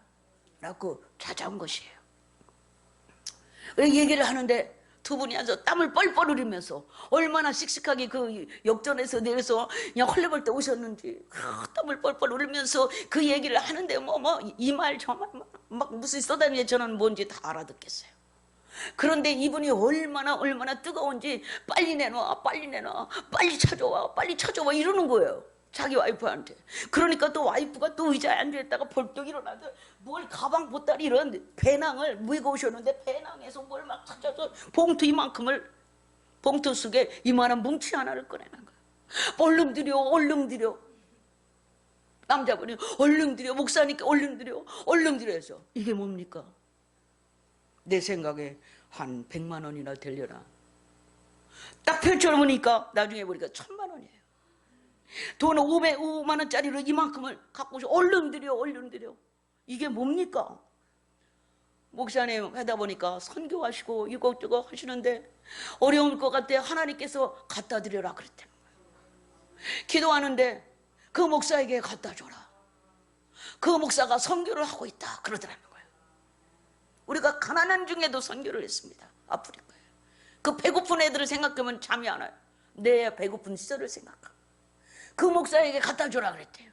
라고 찾아온 것이에요. 얘기를 하는데 두 분이 앉아 땀을 뻘뻘 흘리면서 얼마나 씩씩하게 그 역전에서 내려서 그냥 헐레벌 때 오셨는지 땀을 뻘뻘 흘리면서 그 얘기를 하는데 이 말 저 말 막 무슨 쏟아내는 저는 뭔지 다 알아듣겠어요. 그런데 이분이 얼마나 뜨거운지 빨리 내놔 빨리 찾아와 이러는 거예요. 자기 와이프한테. 그러니까 또 와이프가 또 의자에 앉아있다가 벌떡 일어나서 뭘 가방 보따리 이런 배낭을 무거 오셨는데 배낭에서 뭘 막 찾아서 봉투 이만큼을, 봉투 속에 이만한 뭉치 하나를 꺼내는 거야. 얼른 드려 남자분이 얼른 드려, 목사님께 얼른 드려 해서 이게 뭡니까? 내 생각에 한 100만 원이나 되려나. 딱 펼쳐보니까 나중에 보니까 1,000만 원이에요. 돈 500만 원짜리로 이만큼을 갖고 오셔. 얼른 드려. 이게 뭡니까? 목사님 하다 보니까 선교하시고 이것저것 하시는데 어려울 것 같아. 하나님께서 갖다 드려라 그랬다는 거예요. 기도하는데 그 목사에게 갖다 줘라. 그 목사가 선교를 하고 있다 그러더라는 거예요. 우리가 가난한 중에도 선교를 했습니다. 아프리카에. 그 배고픈 애들을 생각하면 잠이 안 와요. 내 배고픈 시절을 생각하고. 그 목사에게 갖다 줘라 그랬대요.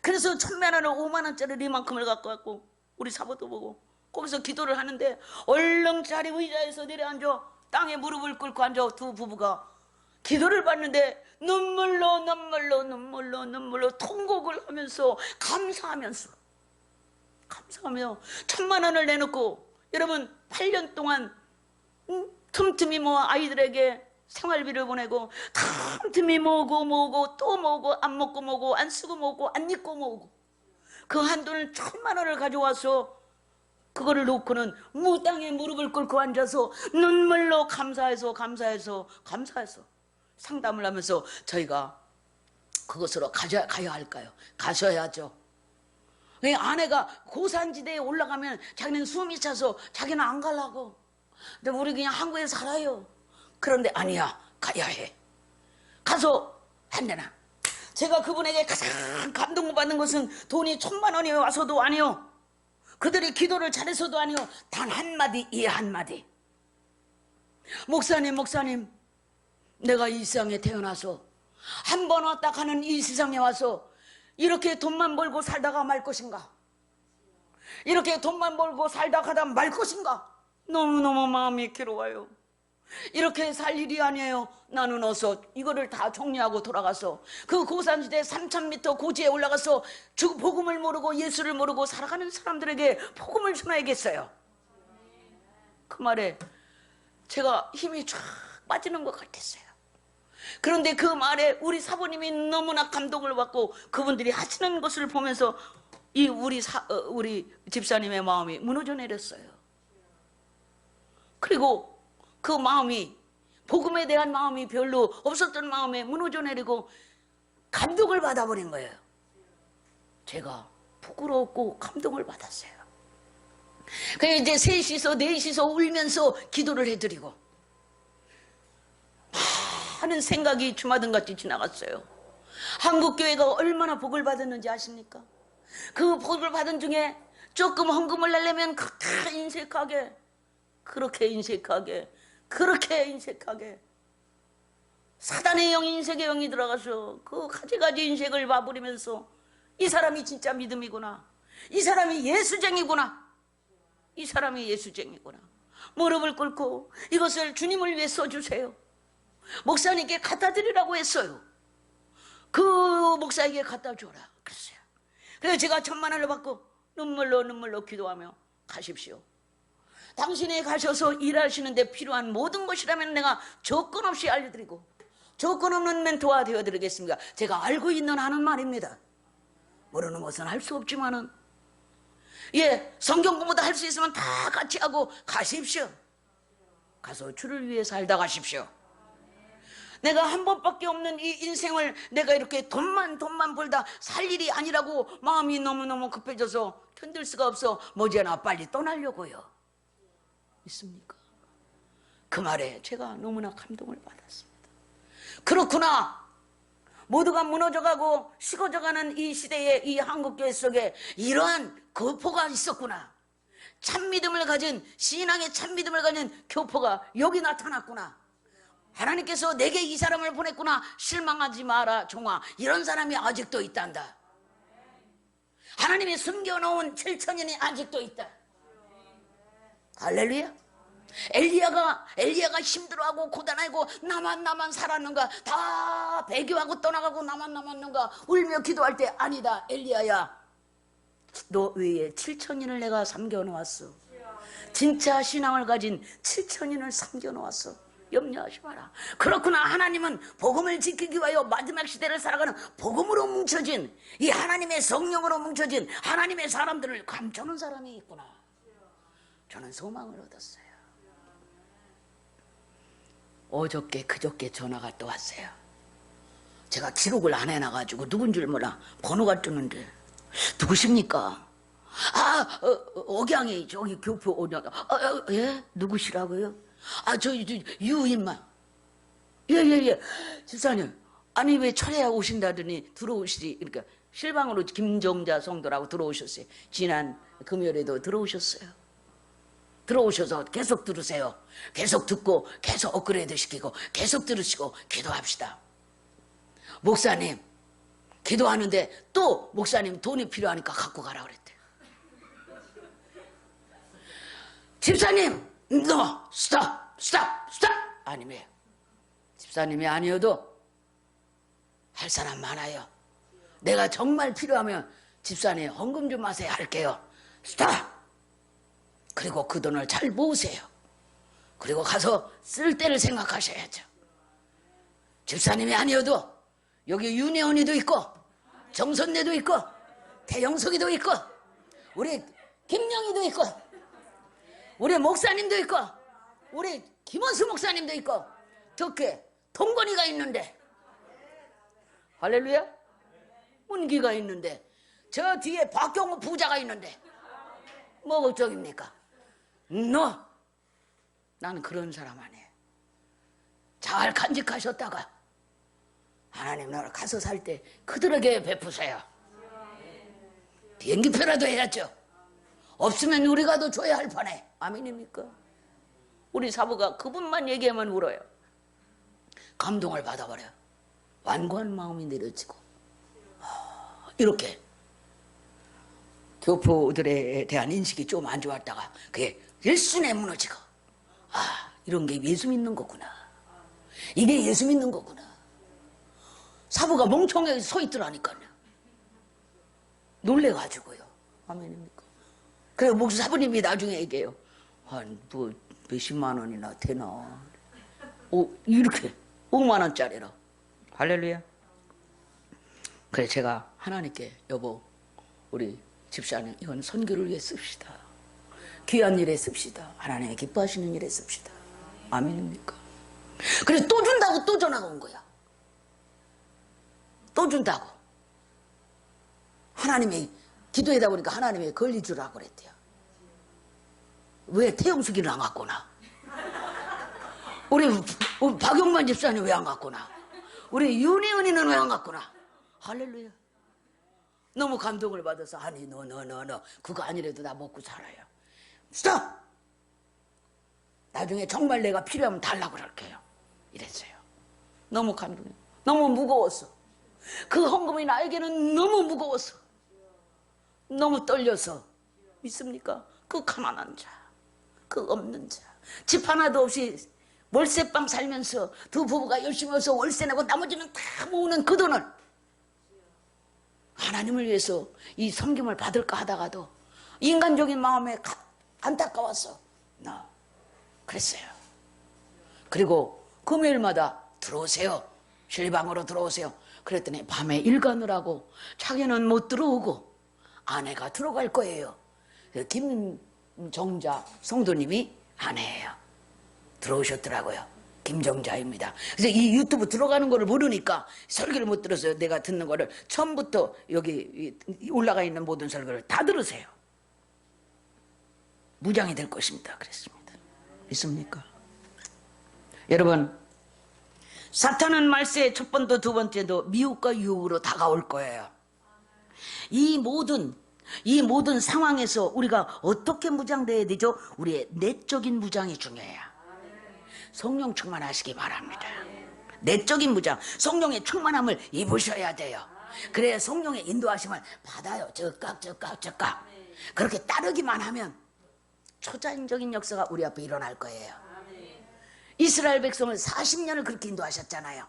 그래서 1,000만 원을 5만 원짜리 이만큼을 갖고 왔고 우리 사모도 보고 거기서 기도를 하는데 얼렁자리 의자에서 내려앉아 땅에 무릎을 꿇고 앉아 두 부부가 기도를 받는데 눈물로 통곡을 하면서 감사하며 1,000만 원을 내놓고, 여러분 8년 동안 틈틈이 아이들에게 생활비를 보내고 틈틈이 모으고 또 모으고 안 먹고 모으고 안 쓰고 모으고 안 입고 모으고 그 한돈을 1,000만 원을 가져와서 그거를 놓고는 무당에 무릎을 꿇고 앉아서 눈물로 감사해서 상담을 하면서 저희가 그것으로 가야 할까요? 가셔야죠. 아내가 고산지대에 올라가면 자기는 숨이 차서 자기는 안 가려고. 근데 우리 그냥 한국에 살아요. 그런데 아니야, 가야 해. 가서 한대나. 제가 그분에게 가장 감동받는 것은 돈이 1,000만 원이 와서도 아니요, 그들이 기도를 잘해서도 아니요, 단 한마디, 이 한마디. 목사님, 내가 이 세상에 태어나서 한 번 왔다 가는 이 세상에 와서 이렇게 돈만 벌고 살다가 말 것인가? 이렇게 돈만 벌고 살다 가다 말 것인가? 너무너무 마음이 괴로워요. 이렇게 살 일이 아니에요. 나는 어서 이거를 다 정리하고 돌아가서 그 고산지대 3,000m 고지에 올라가서 복음을 모르고 예수를 모르고 살아가는 사람들에게 복음을 전해야겠어요. 그 말에 제가 힘이 쫙 빠지는 것 같았어요. 그런데 그 말에 우리 사부님이 너무나 감동을 받고 그분들이 하시는 것을 보면서 이 우리 집사님의 마음이 무너져 내렸어요. 그리고 그 마음이, 복음에 대한 마음이 별로 없었던 마음에 무너져 내리고 감동을 받아버린 거예요. 제가 부끄럽고 감동을 받았어요. 그래서 이제 셋이서 넷이서 울면서 기도를 해드리고 많은 생각이 주마등같이 지나갔어요. 한국교회가 얼마나 복을 받았는지 아십니까? 그 복을 받은 중에 조금 헌금을 내려면 그렇게 인색하게 사단의 영, 인색의 영이 들어가서 그 가지가지 인색을 봐버리면서 이 사람이 진짜 믿음이구나, 이 사람이 예수쟁이구나, 이 사람이 예수쟁이구나, 무릎을 꿇고 이것을 주님을 위해 써주세요, 목사님께 갖다 드리라고 했어요. 그 목사에게 갖다 줘라 그랬어요. 그래서 제가 1,000만 원을 받고 눈물로 기도하며 가십시오. 당신이 가셔서 일하시는데 필요한 모든 것이라면 내가 조건 없이 알려드리고 조건 없는 멘토가 되어드리겠습니다. 제가 알고 있는 하는 말입니다. 모르는 것은 할 수 없지만은, 성경 공부도 할 수 있으면 다 같이 하고 가십시오. 가서 주를 위해 살다 가십시오. 내가 한 번밖에 없는 이 인생을 내가 이렇게 돈만 벌다 살 일이 아니라고 마음이 너무너무 급해져서 견딜 수가 없어 머지않아 빨리 떠나려고요. 있습니까? 그 말에 제가 너무나 감동을 받았습니다. 그렇구나, 모두가 무너져가고 식어져가는 이 시대에 이 한국교회 속에 이러한 교포가 있었구나, 참믿음을 가진, 신앙의 참믿음을 가진 교포가 여기 나타났구나, 하나님께서 내게 이 사람을 보냈구나, 실망하지 마라 종아, 이런 사람이 아직도 있단다. 하나님이 숨겨놓은 7천년이 아직도 있다. 할렐루야. 엘리야가 힘들어하고 고단하고 나만 살았는가, 다 배교하고 떠나가고 나만 남았는가 울며 기도할 때, 아니다 엘리야야, 너 외에 7천년을 내가 삼겨놓았어. 진짜 신앙을 가진 7천년을 삼겨놓았어. 염려하지 마라. 그렇구나, 하나님은 복음을 지키기 위하여 마지막 시대를 살아가는 복음으로 뭉쳐진, 이 하나님의 성령으로 뭉쳐진 하나님의 사람들을 감춰놓은 사람이 있구나. 저는 소망을 얻었어요. 어저께 그저께 전화가 또 왔어요. 제가 기록을 안 해놔가지고 누군 줄 몰라. 번호가 뜨는데 누구십니까? 억양이 저기 교포 오냐. 예? 누구시라고요? 저 유인마. 예. 집사님, 아니 왜 철회하 오신다더니 들어오시지. 그러니까 실방으로 김정자 성도라고 들어오셨어요. 지난 금요일에도 들어오셨어요. 들어오셔서 계속 들으세요. 계속 듣고 계속 업그레이드 시키고 계속 들으시고 기도합시다. 목사님, 기도하는데 또 목사님 돈이 필요하니까 갖고 가라 그랬대. 집사님, 너 스탑. 아니면 집사님이 아니어도 할 사람 많아요. 내가 정말 필요하면 집사님 헌금 좀 하세요 할게요. 스탑. 그리고 그 돈을 잘 모으세요. 그리고 가서 쓸 때를 생각하셔야죠. 집사님이 아니어도 여기 윤혜원이도 있고 정선내도 있고 태영석이도 있고 우리 김영희도 있고 우리 목사님도 있고 우리 김원수 목사님도 있고 덕계 동건이가 있는데, 할렐루야, 문기가 있는데, 저 뒤에 박경호 부자가 있는데 뭐 걱정입니까? 나는 그런 사람 아니에요. 잘 간직하셨다가 하나님 나라 가서 살 때 그들에게 베푸세요. 비행기표라도 해야죠. 없으면 우리가 더 줘야 할 판에. 아멘입니까? 우리 사부가 그분만 얘기하면 울어요. 감동을 받아버려요. 완고한 마음이 내려지고, 이렇게 교포들에 대한 인식이 좀 안 좋았다가 그게 일순에 무너지고, 이런 게 예수 믿는 거구나, 이게 예수 믿는 거구나. 사부가 멍청하게 서 있더라니까요. 놀래가지고요. 아멘입니까? 그래서 목사 사부님이 나중에 얘기해요. 뭐 몇십만 원이나 되나. 이렇게 5만 원짜리로. 할렐루야. 그래 제가 하나님께 여보 우리 집사님 이건 선교를 위해 씁시다. 귀한 일에 씁시다. 하나님의 기뻐하시는 일에 씁시다. 아멘입니까? 그래 또 준다고 또 전화가 온 거야. 또 준다고. 하나님이 기도하다 보니까 하나님이 걸리 주라고 그랬대요. 왜 태영숙이를 안 갔구나. 우리 박용만 집사님 왜 안 갔구나. 우리 윤희은이는 왜 안 갔구나. 할렐루야. 너무 감동을 받아서 아니 너 그거 아니래도 나 먹고 살아요. 스톱! 나중에 정말 내가 필요하면 달라고 그럴게요. 이랬어요. 너무 감동해요. 너무 무거웠어. 그 헌금이 나에게는 너무 무거웠어. 너무 떨려서. 믿습니까? 그 가난한 자, 그 없는 자, 집 하나도 없이 월세방 살면서 두 부부가 열심히 해서 월세 내고 나머지는 다 모으는 그 돈을 하나님을 위해서 이 섬김을 받을까 하다가도 인간적인 마음에 안타까웠어. 그랬어요. 그리고 금요일마다 들어오세요. 실방으로 들어오세요. 그랬더니 밤에 일 가느라고 자기는 못 들어오고 아내가 들어갈 거예요. 김정자 성도님이 아내예요. 들어오셨더라고요. 김정자입니다. 그래서 이 유튜브 들어가는 거를 모르니까 설교를 못 들었어요. 내가 듣는 거를 처음부터 여기 올라가 있는 모든 설교를 다 들으세요. 무장이 될 것입니다. 그랬습니다. 믿습니까? 여러분, 사탄은 말세의 첫 번도 두 번째도 미혹과 유혹으로 다가올 거예요. 이 모든 상황에서 우리가 어떻게 무장돼야 되죠? 우리의 내적인 무장이 중요해요. 성령 충만하시기 바랍니다. 내적인 무장, 성령의 충만함을 입으셔야 돼요. 그래야 성령의 인도하심을 받아요. 즉각. 그렇게 따르기만 하면 초자연적인 역사가 우리 앞에 일어날 거예요. 이스라엘 백성을 40년을 그렇게 인도하셨잖아요.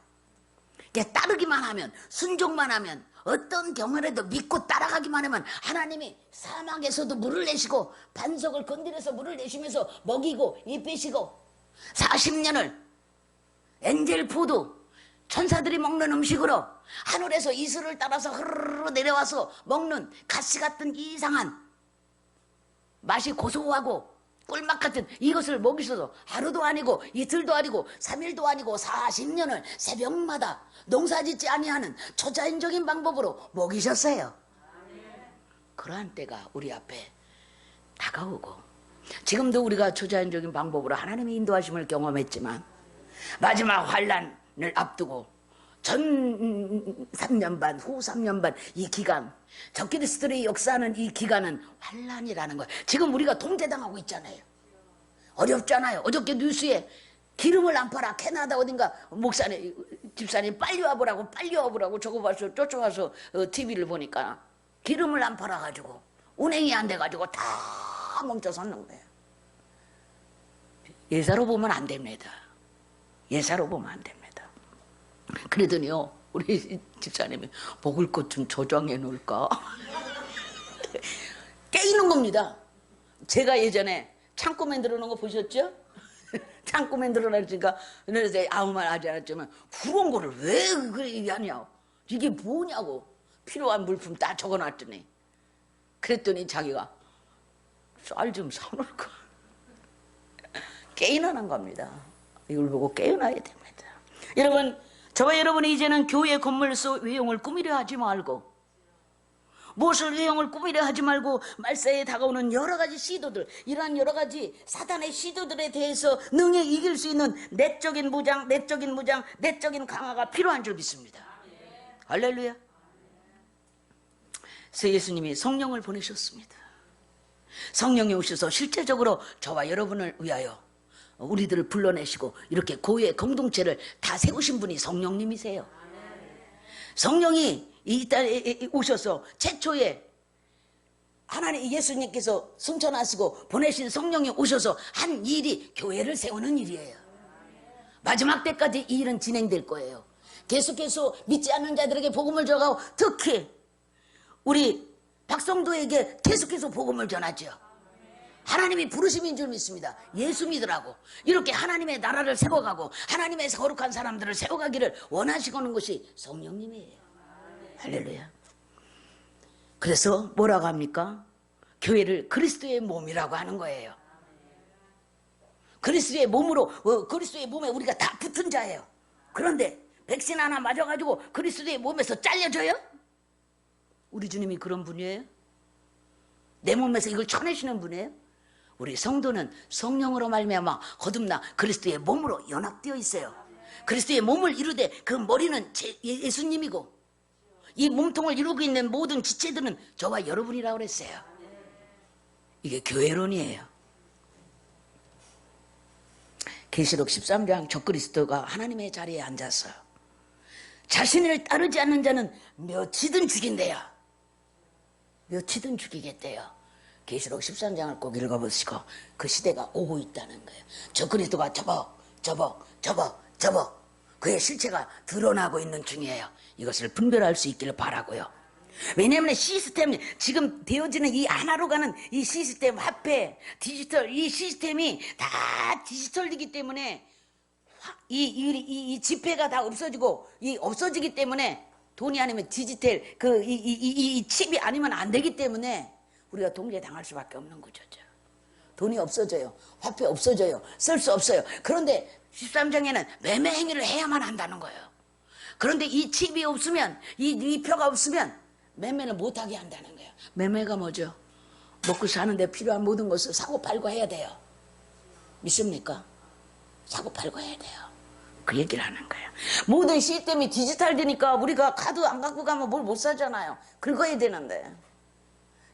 따르기만 하면, 순종만 하면, 어떤 경우라도 믿고 따라가기만 하면 하나님이 사막에서도 물을 내시고 반석을 건드려서 물을 내시면서 먹이고 입히시고 40년을 엔젤 푸드 천사들이 먹는 음식으로 하늘에서 이슬을 따라서 흐르르 내려와서 먹는 가시 같은 이상한 맛이 고소하고 꿀맛 같은 이것을 먹이셔서 하루도 아니고 이틀도 아니고 3일도 아니고 40년을 새벽마다 농사짓지 아니하는 초자연적인 방법으로 먹이셨어요. 그러한 때가 우리 앞에 다가오고 지금도 우리가 초자연적인 방법으로 하나님의 인도하심을 경험했지만 마지막 환란을 앞두고 전 3년 반, 후 3년 반 이 기간, 적그리스도의 역사하는 이 기간은 환란이라는 거예요. 지금 우리가 통제당하고 있잖아요. 어렵잖아요. 어저께 뉴스에 기름을 안 팔아. 캐나다 어딘가 목사님, 집사님 빨리 와보라고 저거 봐서 쫓아와서 TV를 보니까 기름을 안 팔아가지고 운행이 안 돼가지고 다 멈춰 섰는 거예요. 예사로 보면 안 됩니다. 예사로 보면 안 됩니다. 그러더니요 우리 집사님이 먹을 것 좀 저장해 놓을까 깨이는 겁니다. 제가 예전에 창고 만들어 놓은 거 보셨죠? 창고 만들어 놨으니까 그래서 아무 말 하지 않았지만 그런 거를 왜 그래 하냐, 이게 뭐냐고 필요한 물품 다 적어놨더니 그랬더니 자기가 쌀 좀 사놓을까. 깨어나는 겁니다. 이걸 보고 깨어나야 됩니다. 여러분, 저와 여러분이 이제는 교회 건물 속 외형을 꾸미려 하지 말고, 무엇을 외형을 꾸미려 하지 말고 말세에 다가오는 여러 가지 시도들, 이러한 여러 가지 사단의 시도들에 대해서 능히 이길 수 있는 내적인 무장, 내적인 강화가 필요한 줄 믿습니다. 할렐루야. 그래서 예수님이 성령을 보내셨습니다. 성령이 오셔서 실제적으로 저와 여러분을 위하여 우리들을 불러내시고 이렇게 교회 공동체를 다 세우신 분이 성령님이세요. 성령이 이 땅에 오셔서 최초에 하나님 예수님께서 승천하시고 보내신 성령이 오셔서 한 일이 교회를 세우는 일이에요. 마지막 때까지 이 일은 진행될 거예요. 계속해서 믿지 않는 자들에게 복음을 전하고 특히 우리 박성도에게 계속해서 복음을 전하죠. 하나님이 부르심인 줄 믿습니다. 예수 믿으라고. 이렇게 하나님의 나라를 세워가고 하나님의 거룩한 사람들을 세워가기를 원하시는 것이 성령님이에요. 할렐루야. 그래서 뭐라고 합니까? 교회를 그리스도의 몸이라고 하는 거예요. 그리스도의 몸으로, 그리스도의 몸에 우리가 다 붙은 자예요. 그런데 백신 하나 맞아가지고 그리스도의 몸에서 잘려져요? 우리 주님이 그런 분이에요? 내 몸에서 이걸 쳐내시는 분이에요? 우리 성도는 성령으로 말미암아 거듭나 그리스도의 몸으로 연합되어 있어요. 그리스도의 몸을 이루되 그 머리는 예수님이고 이 몸통을 이루고 있는 모든 지체들은 저와 여러분이라고 그랬어요. 이게 교회론이에요. 계시록 13장 적그리스도가 하나님의 자리에 앉아서 자신을 따르지 않는 자는 몇이든 죽인대요. 몇이든 죽이겠대요. 계시록 13장을 꼭 읽어보시고 그 시대가 오고 있다는 거예요. 적그리스도가 접어 그의 실체가 드러나고 있는 중이에요. 이것을 분별할 수 있기를 바라고요. 왜냐하면 시스템이 지금 되어지는 이 하나로 가는 이 시스템, 화폐, 디지털, 이 시스템이 다 디지털이기 때문에 이 지폐가 다 없어지고 없어지기 때문에 돈이 아니면 디지털 이 칩이 아니면 안 되기 때문에 우리가 동제당할 수밖에 없는 거죠. 돈이 없어져요. 화폐 없어져요. 쓸 수 없어요. 그런데 13장에는 매매 행위를 해야만 한다는 거예요. 그런데 이 칩이 없으면 이 표가 없으면 매매를 못하게 한다는 거예요. 매매가 뭐죠? 먹고 사는데 필요한 모든 것을 사고 팔고 해야 돼요. 믿습니까? 사고 팔고 해야 돼요. 그 얘기를 하는 거예요. 모든 시스템이 디지털 되니까 우리가 카드 안 갖고 가면 뭘 못 사잖아요. 긁어야 되는데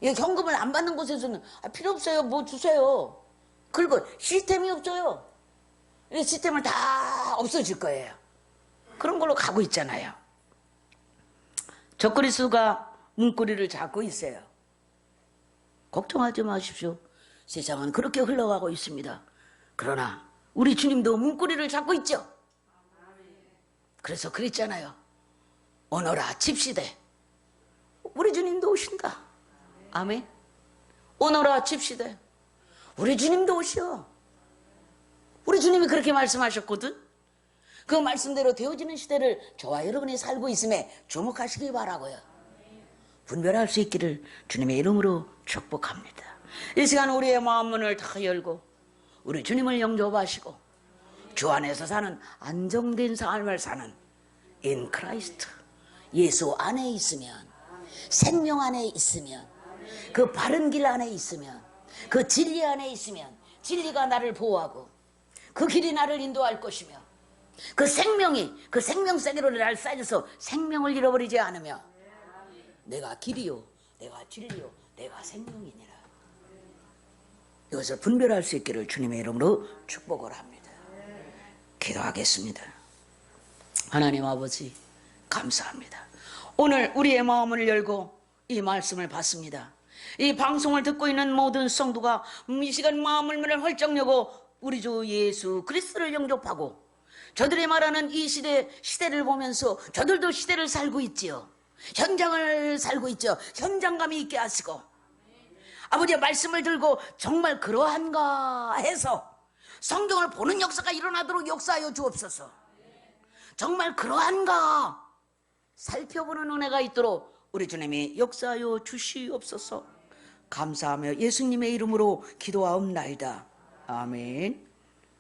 현금을 안 받는 곳에서는 필요 없어요. 뭐 주세요. 긁어. 시스템이 없어요. 이 시스템을 다 없어질 거예요. 그런 걸로 가고 있잖아요. 적그리스도가 문고리를 잡고 있어요. 걱정하지 마십시오. 세상은 그렇게 흘러가고 있습니다. 그러나 우리 주님도 문고리를 잡고 있죠. 그래서 그랬잖아요. 오너라 칩시되. 우리 주님도 오신다. 아멘. 오너라 칩시되. 우리 주님도 오셔. 우리 주님이 그렇게 말씀하셨거든. 그 말씀대로 되어지는 시대를 저와 여러분이 살고 있음에 주목하시기 바라고요. 분별할 수 있기를 주님의 이름으로 축복합니다. 이 시간 우리의 마음문을 다 열고 우리 주님을 영접하시고 주 안에서 사는 안정된 삶을 사는 in Christ, 예수 안에 있으면, 생명 안에 있으면, 그 바른 길 안에 있으면, 그 진리 안에 있으면 진리가 나를 보호하고 그 길이 나를 인도할 것이며 그 생명이 그 생명세계로 날 쌓여서 생명을 잃어버리지 않으며 내가 길이요 내가 진리요 내가 생명이니라. 이것을 분별할 수 있기를 주님의 이름으로 축복을 합니다. 기도하겠습니다. 하나님 아버지 감사합니다. 오늘 우리의 마음을 열고 이 말씀을 받습니다. 이 방송을 듣고 있는 모든 성도가 이 시간 마음을 문을 헐쩍 여고 우리 주 예수 그리스도를 영접하고 저들이 말하는 이 시대를 보면서 저들도 시대를 살고 있지요. 현장을 살고 있죠. 현장감이 있게 하시고 아버지의 말씀을 들고 정말 그러한가 해서 성경을 보는 역사가 일어나도록 역사하여 주옵소서. 정말 그러한가 살펴보는 은혜가 있도록 우리 주님이 역사하여 주시옵소서. 감사하며 예수님의 이름으로 기도하옵나이다. 아멘.